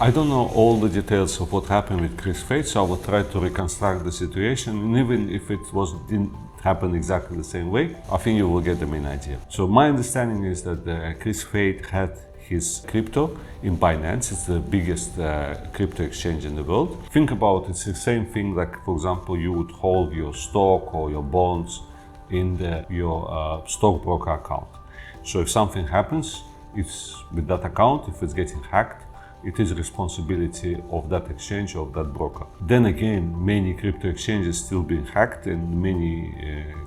I don't know all the details of what happened with Chris Fate, so I will try to reconstruct the situation, and even if it didn't happen exactly the same way, I think you will get the main idea. So my understanding is that Chris Fate had his crypto in Binance. It's the biggest crypto exchange in the world. Think about it's the same thing like, for example, you would hold your stock or your bonds in your stockbroker account. So if something happens, it's with that account, if it's getting hacked, it is responsibility of that exchange, of that broker. Then again, many crypto exchanges still being hacked and many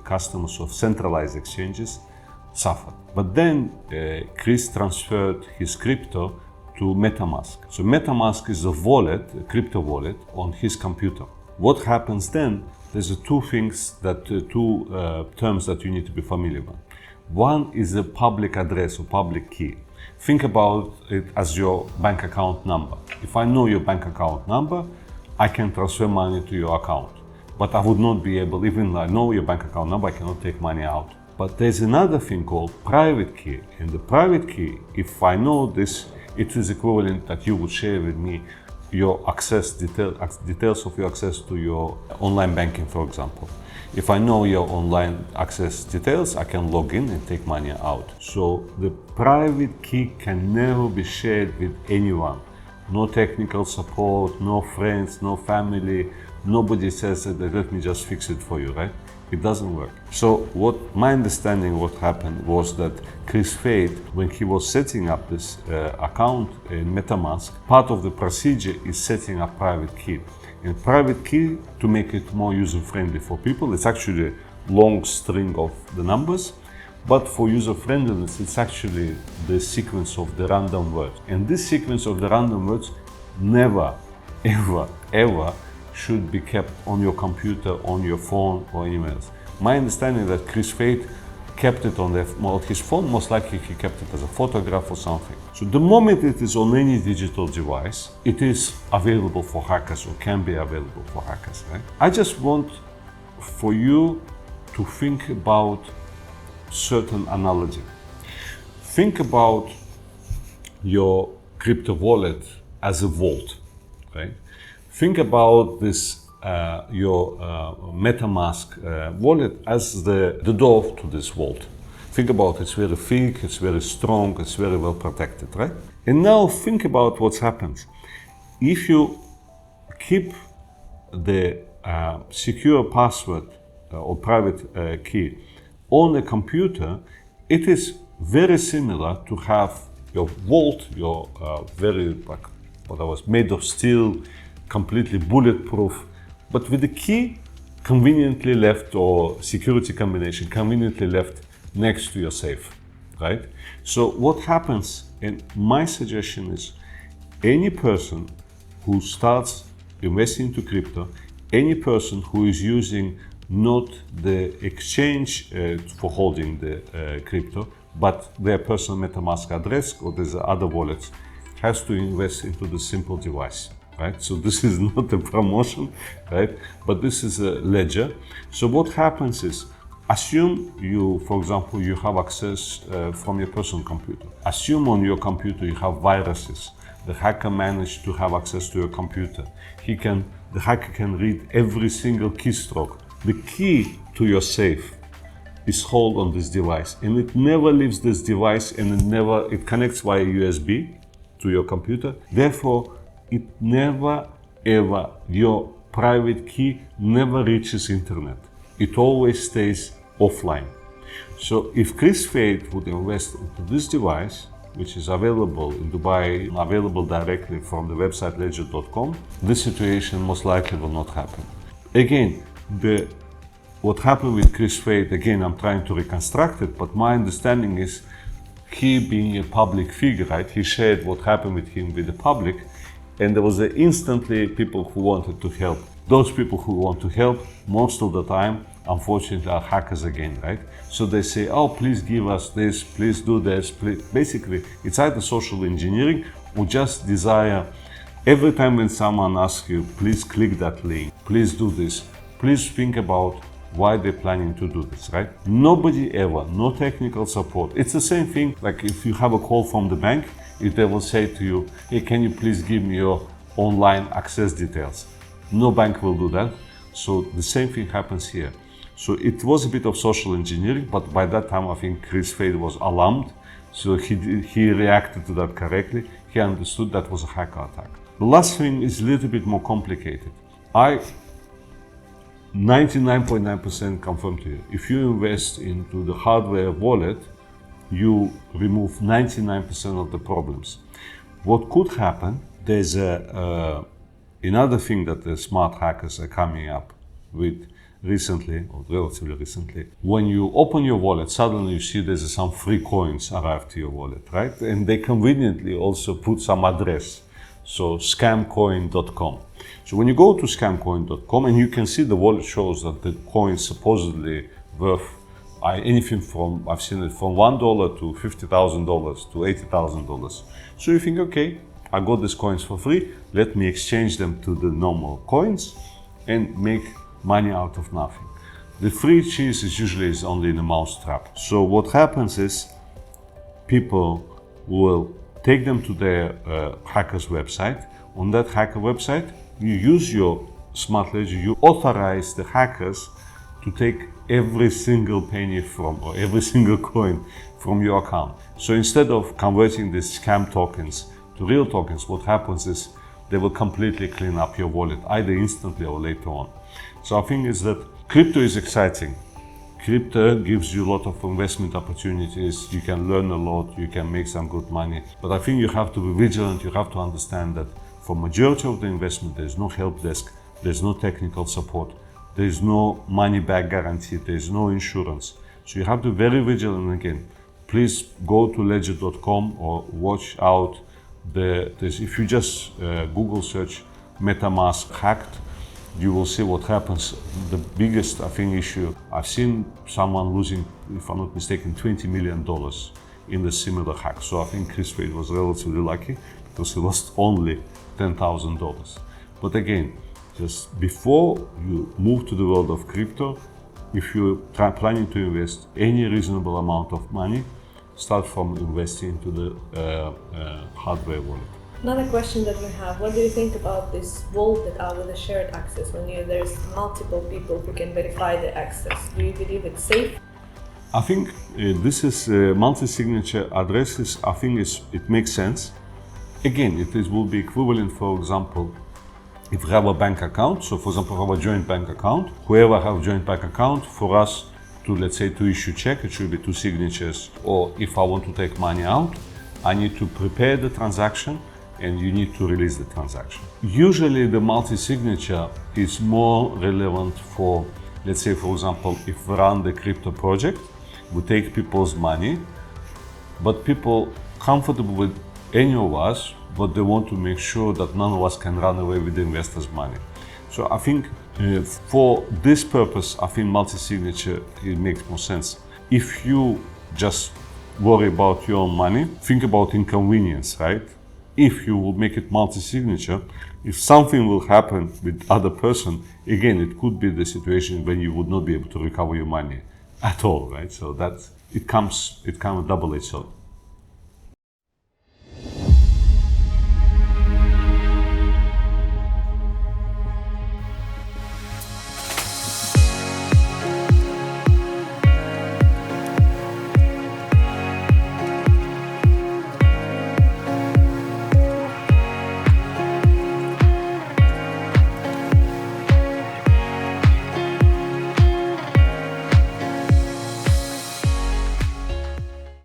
customers of centralized exchanges suffered. But then Chris transferred his crypto to MetaMask. So MetaMask is a wallet, a crypto wallet on his computer. What happens then? There's two terms that you need to be familiar with. One is a public address or public key. Think about it as your bank account number. If I know your bank account number, I can transfer money to your account. But I would not be able, even though I know your bank account number, I cannot take money out. But there's another thing called private key. And the private key, if I know this, it is equivalent that you would share with me your details of your access to your online banking, for example. If I know your online access details, I can log in and take money out. So the private key can never be shared with anyone. No technical support, no friends, no family. Nobody says that let me just fix it for you, right? It doesn't work. So my understanding what happened was that Chris Fate, when he was setting up this account in MetaMask, part of the procedure is setting up private key. And private key, to make it more user-friendly for people, it's actually a long string of the numbers, but for user-friendliness, it's actually the sequence of the random words. And this sequence of the random words never, ever should be kept on your computer, on your phone, or emails. My understanding is that Chris Fate kept it on his phone, most likely he kept it as a photograph or something. So the moment it is on any digital device, it is available for hackers or can be available for hackers, right? I just want for you to think about certain analogy. Think about your crypto wallet as a vault, right? Think about this your MetaMask wallet as the door to this vault. Think about it's very thick, it's very strong, it's very well protected, right? And now think about what's happened. If you keep the secure password or private key on a computer, it is very similar to have your vault, your made of steel, completely bulletproof, but with the key conveniently left, or security combination conveniently left next to your safe, right? So what happens, and my suggestion is, any person who starts investing into crypto, any person who is using not the exchange for holding the crypto, but their personal MetaMask address or there's other wallets, has to invest into the simple device. Right? So this is not a promotion, right? But this is a ledger. So what happens is, assume you, for example, you have access from your personal computer. Assume on your computer you have viruses. The hacker managed to have access to your computer. The hacker can read every single keystroke. The key to your safe is held on this device, and it never leaves this device, and it connects via USB to your computer. Therefore, it never ever, your private key never reaches internet. It always stays offline. So if Chris Fate would invest into this device, which is available in Dubai, available directly from the website ledger.com, this situation most likely will not happen. Again, what happened with Chris Fate, again, I'm trying to reconstruct it, but my understanding is he being a public figure, right? He shared what happened with him with the public, and there was instantly people who wanted to help. Those people who want to help, most of the time, unfortunately, are hackers again, right? So they say, oh, please give us this, please do this, please. Basically, it's either social engineering or just desire. Every time when someone asks you, please click that link, please do this, please think about why they're planning to do this, right? Nobody ever, no technical support. It's the same thing like if you have a call from the bank, if they will say to you, hey, can you please give me your online access details? No bank will do that. So the same thing happens here. So it was a bit of social engineering, but by that time I think Chris Fade was alarmed. So he reacted to that correctly. He understood that was a hacker attack. The last thing is a little bit more complicated. I 99.9% confirm to you, if you invest into the hardware wallet, you remove 99% of the problems. What could happen, there's another thing that the smart hackers are coming up with recently, or relatively recently. When you open your wallet, suddenly you see there's some free coins arrive to your wallet, right? And they conveniently also put some address. So scamcoin.com. So when you go to scamcoin.com, and you can see the wallet shows that the coin is supposedly worth anything from, I've seen it from $1 to $50,000 to $80,000. So you think, okay, I got these coins for free, let me exchange them to the normal coins and make money out of nothing. The free cheese is usually only in a mousetrap. So what happens is people will take them to their hacker's website. On that hacker website, you use your smart ledger, you authorize the hackers to take every single penny from, or every single coin from your account. So instead of converting these scam tokens to real tokens, what happens is they will completely clean up your wallet, either instantly or later on. So I think is that crypto is exciting. Crypto gives you a lot of investment opportunities, you can learn a lot, you can make some good money. But I think you have to be vigilant, you have to understand that for majority of the investment, there's no help desk, there's no technical support, there's no money back guarantee, there's no insurance. So you have to be very vigilant again. Please go to ledger.com or watch out. If you just Google search MetaMask hacked, you will see what happens. The biggest, I think, issue, I've seen someone losing, if I'm not mistaken, $20 million in the similar hack. So I think Chris Fade was relatively lucky because he lost only $10,000. But again, just before you move to the world of crypto, if you're planning to invest any reasonable amount of money, start from investing into the hardware wallet. Another question that we have, what do you think about this vaulted with a shared access when there's multiple people who can verify the access? Do you believe it's safe? I think this is multi-signature addresses. I think it makes sense. Again, will be equivalent, for example, if we have a bank account. So for example, we have a joint bank account. Whoever have joint bank account, for us to, let's say, to issue check, it should be 2 signatures. Or if I want to take money out, I need to prepare the transaction and you need to release the transaction. Usually the multi-signature is more relevant for, let's say, for example, if we run the crypto project, we take people's money, but people comfortable with any of us, but they want to make sure that none of us can run away with the investors' money. So I think for this purpose, I think multi-signature, it makes more sense. If you just worry about your own money, think about inconvenience, right? If you will make it multi-signature, if something will happen with other person, again, it could be the situation when you would not be able to recover your money at all, right? So it comes a double-edged sword.